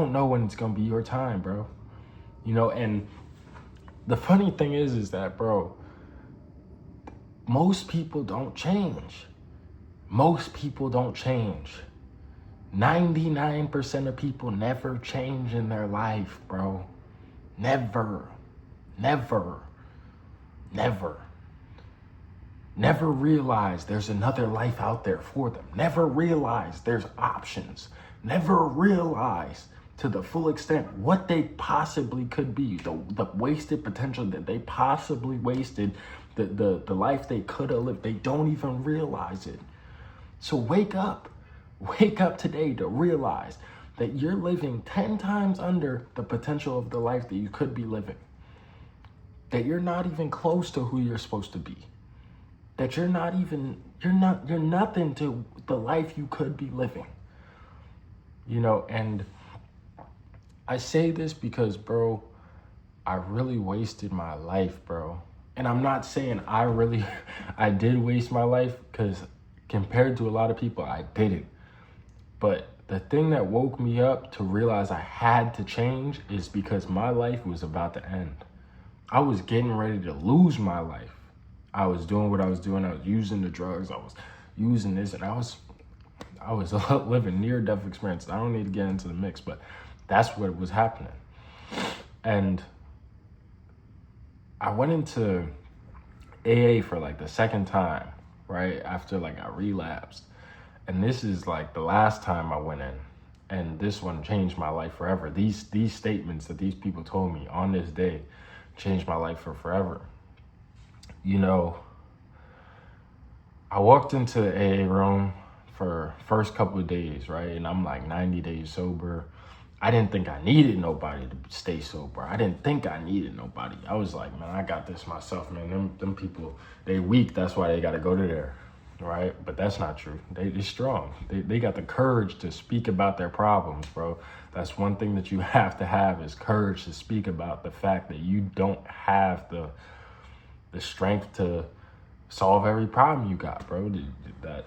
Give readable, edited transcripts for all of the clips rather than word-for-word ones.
don't know when it's going to be your time, bro. You know, and the funny thing is that, bro, most people don't change. Most people don't change. 99% of people never change in their life, bro. Never. Never. Never. Never realize there's another life out there for them. Never realize there's options. Never realize to the full extent what they possibly could be, the wasted potential that they possibly wasted, the life they could have lived. They don't even realize it. So wake up. Wake up today to realize that you're living 10 times under the potential of the life that you could be living. That you're not even close to who you're supposed to be. That you're nothing to the life you could be living. You know, and I say this because, bro, I really wasted my life, bro. And I'm not saying I did waste my life, because compared to a lot of people, I didn't. But the thing that woke me up to realize I had to change is because my life was about to end. I was getting ready to lose my life. I was doing what I was doing. I was using the drugs. I was using this, and I was living near-death experience. I don't need to get into the mix, but that's what was happening. And I went into AA for like the second time, right? After like I relapsed. And this is like the last time I went in. And this one changed my life forever. These statements that these people told me on this day changed my life for forever. You know, I walked into the AA room for first couple of days, right? And I'm like 90 days sober. I didn't think I needed nobody to stay sober. I didn't think I needed nobody. I was like, man, I got this myself, man. Them people, they weak. That's why they got to go to there, right? But that's not true. They're strong. They got the courage to speak about their problems, bro. That's one thing that you have to have is courage to speak about the fact that you don't have the strength to solve every problem you got, bro. That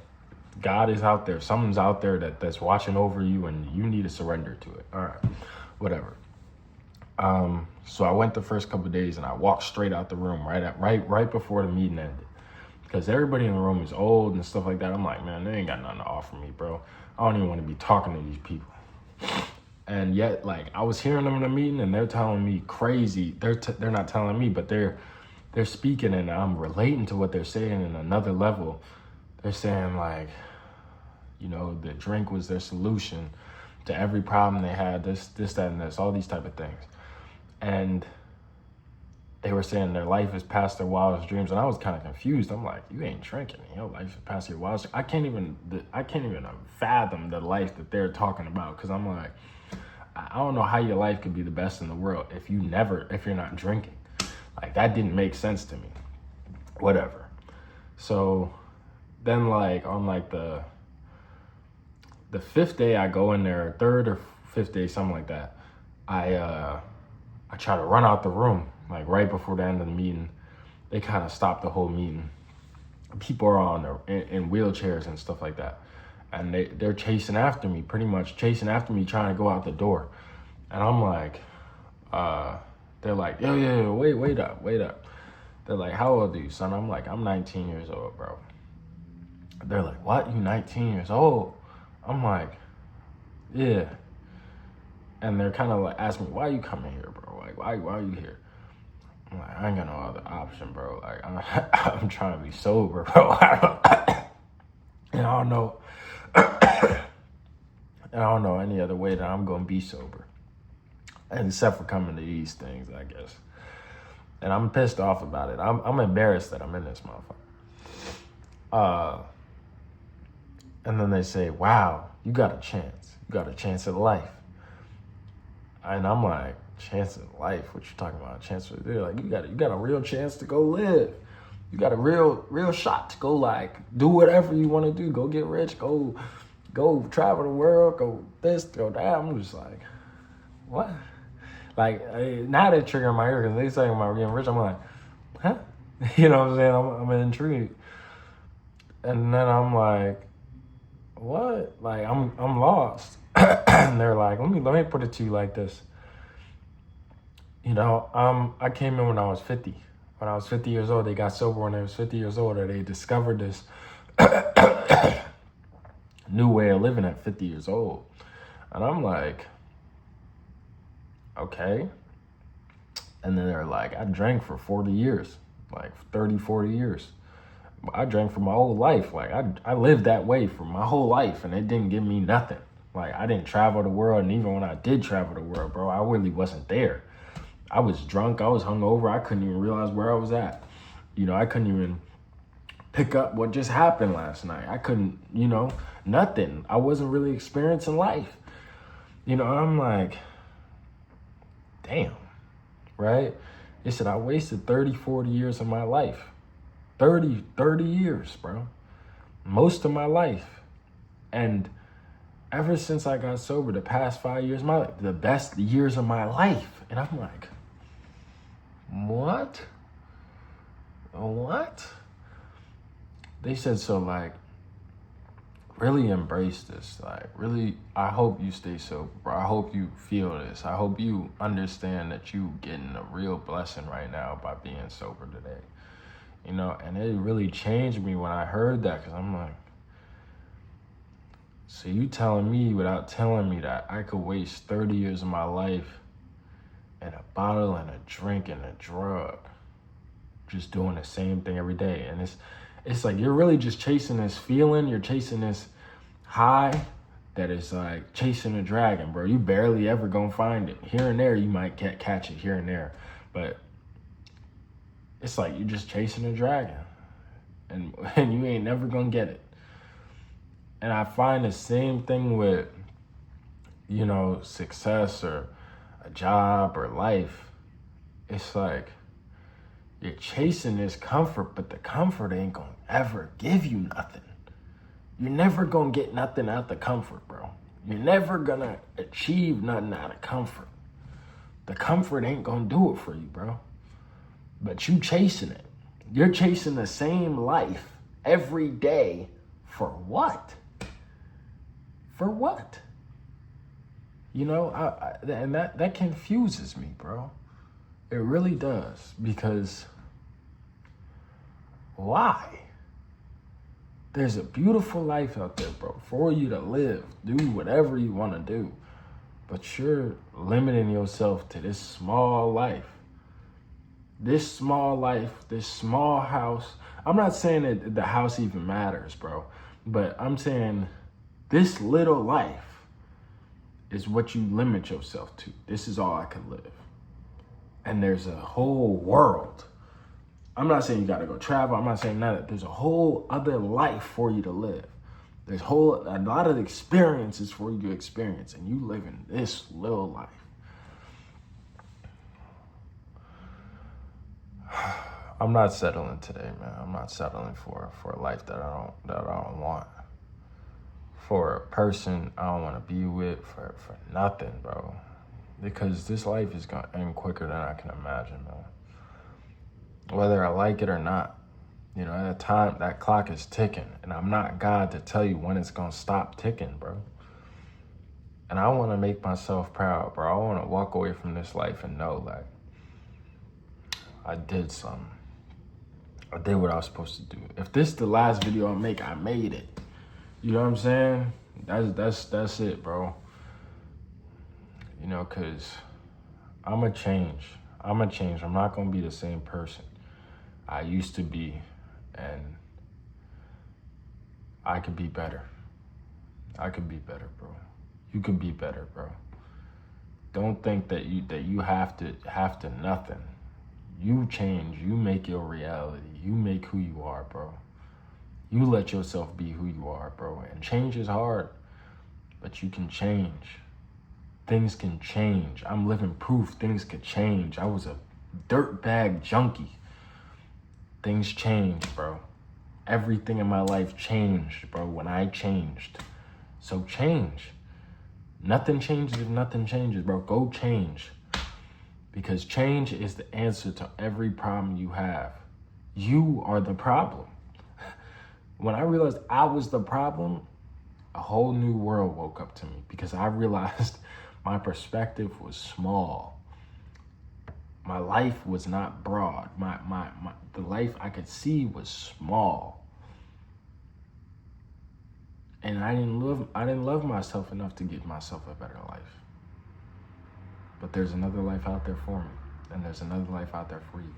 God is out there. Someone's out there that's watching over you, and you need to surrender to it. All right, whatever. So I went the first couple of days, and I walked straight out the room right before the meeting ended, because everybody in the room is old and stuff like that. I'm like, man, they ain't got nothing to offer me, bro. I don't even want to be talking to these people. And yet, like, I was hearing them in the meeting, and they're telling me crazy. They're not telling me, but they're speaking, and I'm relating to what they're saying in another level. They're saying, like, you know, the drink was their solution to every problem they had, this, that, and this, all these type of things. And they were saying their life is past their wildest dreams. And I was kind of confused. I'm like, you ain't drinking. Your life is past your wildest. I can't even fathom the life that they're talking about. Because I'm like, I don't know how your life could be the best in the world if you're not drinking. Like, that didn't make sense to me. Whatever. So then, like, on like the fifth day I go in there, third or fifth day, something like that, I try to run out the room, like right before the end of the meeting. They kind of stopped the whole meeting. People are in wheelchairs and stuff like that. And they're chasing after me, trying to go out the door. And I'm like, they're like, yo, wait up. They're like, how old are you, son? I'm like, I'm 19 years old, bro. They're like, what? You 19 years old? I'm like, yeah. And they're kind of like asking me, why you coming here, bro? Like, why are you here? I'm like, I ain't got no other option, bro. Like, I'm trying to be sober, bro. And I don't know any other way that I'm going to be sober. And except for coming to these things, I guess. And I'm pissed off about it. I'm embarrassed that I'm in this motherfucker. And then they say, wow, you got a chance. You got a chance at life. And I'm like, chance at life? What you talking about? They're like, you got a real chance to go live. You got a real shot to go, like, do whatever you want to do. Go get rich. Go travel the world. Go this, go that. I'm just like, what? Like, now they're triggering my ear because they saying about getting rich. I'm like, huh? You know what I'm saying? I'm intrigued. And then I'm like, what? Like, I'm lost. And they're like, let me put it to you like this. You know, I came in when I was 50. When I was 50 years old, they got sober when I was 50 years old, or they discovered this new way of living at 50 years old. And I'm like, okay. And then they're like, I drank for 40 years, like 30, 40 years. I drank for my whole life. Like I lived that way for my whole life, and it didn't give me nothing. Like I didn't travel the world, and even when I did travel the world, bro, I really wasn't there. I was drunk, I was hungover, I couldn't even realize where I was at. You know, I couldn't even pick up what just happened last night. I couldn't, nothing. I wasn't really experiencing life. I'm like, damn, right? They said I wasted 30, 40 years of my life. 30 years, bro. Most of my life. And ever since I got sober, the past 5 years, the best years of my life. And I'm like, what? They said, so like, really embrace this. Like, really, I hope you stay sober, bro. I hope you feel this. I hope you understand that you getting a real blessing right now by being sober today. And it really changed me when I heard that, because I'm like, so you telling me without telling me that I could waste 30 years of my life and a bottle and a drink and a drug, just doing the same thing every day. And it's like you're really just chasing this feeling. You're chasing this high that is like chasing a dragon, bro. You barely ever gonna find it. Here and there, you might catch it here and there. But it's like you're just chasing a dragon. And you ain't never gonna get it. And I find the same thing with, success or a job or life. It's like you're chasing this comfort, but the comfort ain't gonna ever give you nothing. You're never gonna get nothing out the comfort, bro. You're never gonna achieve nothing out of comfort. The comfort ain't gonna do it for you, bro. But you chasing it. You're chasing the same life every day for what? For what? And that confuses me, bro. It really does. Because why? There's a beautiful life out there, bro, for you to live. Do whatever you want to do. But you're limiting yourself to this small life. This small life, this small house. I'm not saying that the house even matters, bro. But I'm saying this little life is what you limit yourself to. This is all I can live. And there's a whole world. I'm not saying you got to go travel. I'm not saying that. There's a whole other life for you to live. There's a lot of experiences for you to experience. And you live in this little life. I'm not settling today, man. I'm not settling for a life that I don't want. For a person I don't want to be with, for nothing, bro. Because this life is going to end quicker than I can imagine, man. Whether I like it or not. At a time, that clock is ticking. And I'm not God to tell you when it's going to stop ticking, bro. And I want to make myself proud, bro. I want to walk away from this life and know, like, I did something. I did what I was supposed to do. If this is the last video I make, I made it. You know what I'm saying? That's it, bro. Because I'm going to change. I'm not going to be the same person I used to be. And I could be better. I could be better, bro. You could be better, bro. Don't think that you have to nothing. You change. You make your reality. You make who you are, bro. You let yourself be who you are, bro. And change is hard, but you can change. Things can change. I'm living proof things could change. I was a dirtbag junkie. Things changed, bro. Everything in my life changed, bro, when I changed. So change. Nothing changes if nothing changes, bro. Go change. Because change is the answer to every problem you have. You are the problem. When I realized I was the problem, A whole new world woke up to me because I realized my perspective was small. My life was not broad. The life I could see was small. And I didn't love myself enough to give myself a better life. But there's another life out there for me, and there's another life out there for you.